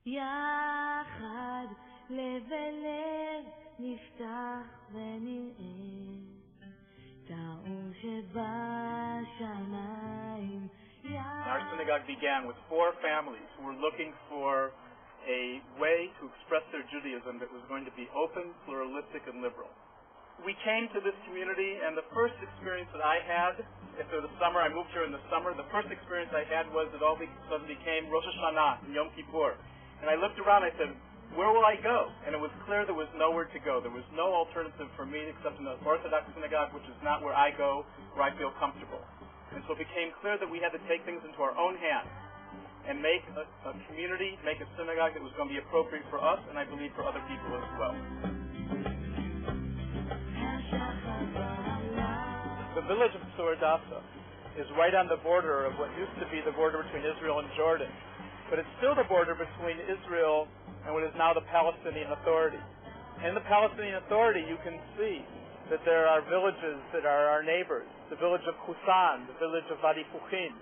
יחד לב אל לב נפתח ונראה את האור שבשמיים. Our synagogue began with 4 families who were looking for a way to express their Judaism that was going to be open, pluralistic, and liberal. We came to this community, and the first experience that I had, after the summer, I moved here in the summer, the first experience I had was it all of a sudden became Rosh Hashanah and Yom Kippur. And I looked around, I said, where will I go? And it was clear there was nowhere to go. There was no alternative for me except in the Orthodox synagogue, which is not where I go, where I feel comfortable. And so it became clear that we had to take things into our own hands and make a community, make a synagogue that was going to be appropriate for us, and I believe for other people as well. The village of Tzur Hadassah is right on the border of what used to be the border between Israel and Jordan. But it's still the border between Israel and what is now the Palestinian Authority. In the Palestinian Authority, you can see that there are villages that are our neighbors. The village of Husan, the village of Wadi Fuchin,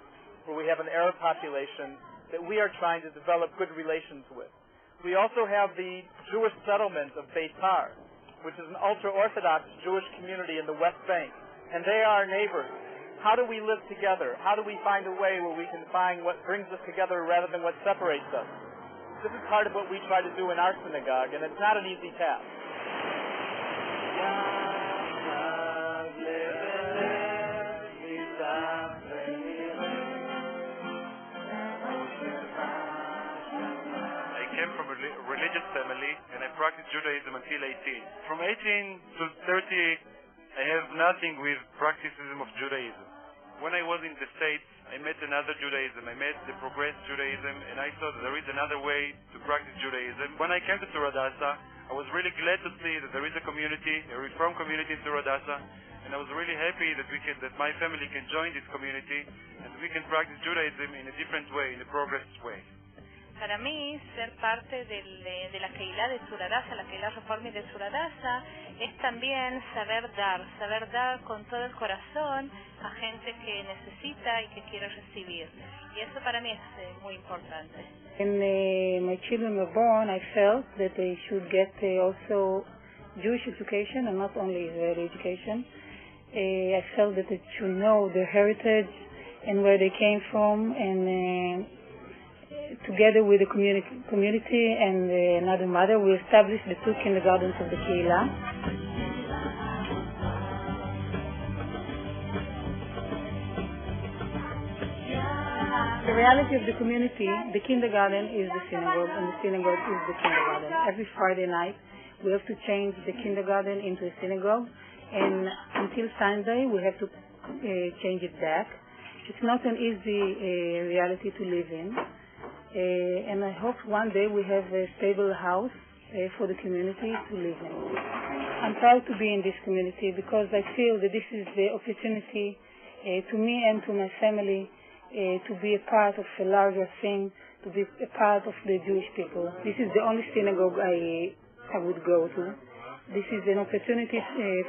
where we have an Arab population that we are trying to develop good relations with. We also have the Jewish settlement of Beitar, which is an ultra-Orthodox Jewish community in the West Bank, and they are our neighbors. How do we live together? How do we find a way where we can find what brings us together rather than what separates us? This is part of what we try to do in our synagogue, and it's not an easy task. I came from a religious family, and I practiced Judaism until 18. From 18 to 30, I have nothing with practicism of Judaism. When I was in the States, I met another Judaism. I met the Progress Judaism, and I saw that there is another way to practice Judaism. When I came to Tzur Hadassah, I was really glad to see that there is a community, a Reform community in Tzur Hadassah, and I was really happy that my family can join this community and we can practice Judaism in a different way, in a progress way. Para mí, ser parte de la Kehilat de Tzur Hadassah, la Kehilat Reformi de Tzur Hadassah, es también saber dar con todo el corazón a gente que necesita y que quiere recibir. Y eso para mí es muy importante. When my children were born, I felt that they should get also Jewish education and not only Israeli education. I felt that they should know their heritage and where they came from, and together with the community and another mother, we established the 2 kindergartens of the Kehilah. The reality of the community, the kindergarten is the synagogue, and the synagogue is the kindergarten. Every Friday night, we have to change the kindergarten into a synagogue, and until Sunday, we have to change it back. It's not an easy reality to live in. And I hope one day we have a stable house for the community to live in. I'm proud to be in this community because I feel that this is the opportunity to me and to my family to be a part of a larger thing, to be a part of the Jewish people. This is the only synagogue I would go to. This is an opportunity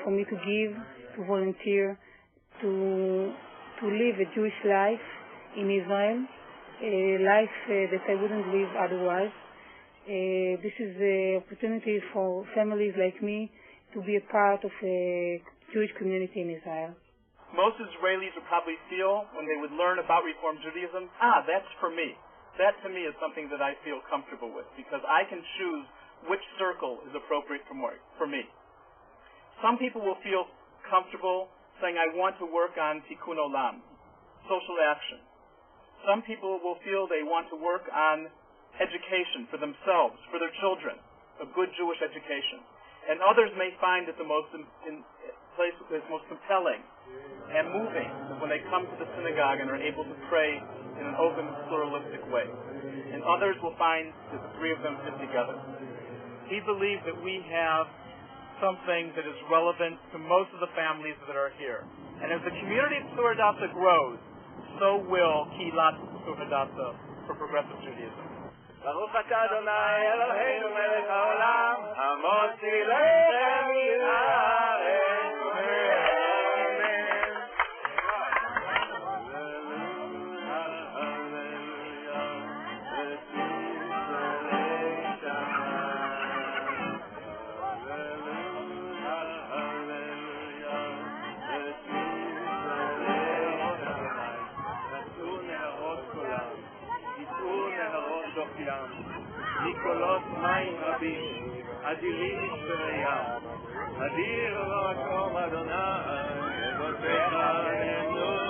for me to give, to volunteer, to live a Jewish life in Israel. A life that I wouldn't live otherwise. This is the opportunity for families like me to be a part of a Jewish community in Israel. Most Israelis would probably feel when they would learn about Reform Judaism, that's for me. That to me is something that I feel comfortable with because I can choose which circle is appropriate for me. Some people will feel comfortable saying, I want to work on Tikkun Olam, social action. Some people will feel they want to work on education for themselves, for their children, a good Jewish education. And others may find it the most compelling and moving when they come to the synagogue and are able to pray in an open, pluralistic way. And others will find that the 3 of them fit together. We believe that we have something that is relevant to most of the families that are here. And as the community of Tzur Hadassah grows, so will Kehilat Tzur Hadassah for Progressive Judaism. Baruch atah Adonai Eloheinu melech haolam, hamotzi lechem min haaretz u'me'eretz. קולם, יצאו נהרות דוח ים, מקולות מים רבים, אדירים משברי ים, אדיר במקום אדוני, אבותיך נאמנו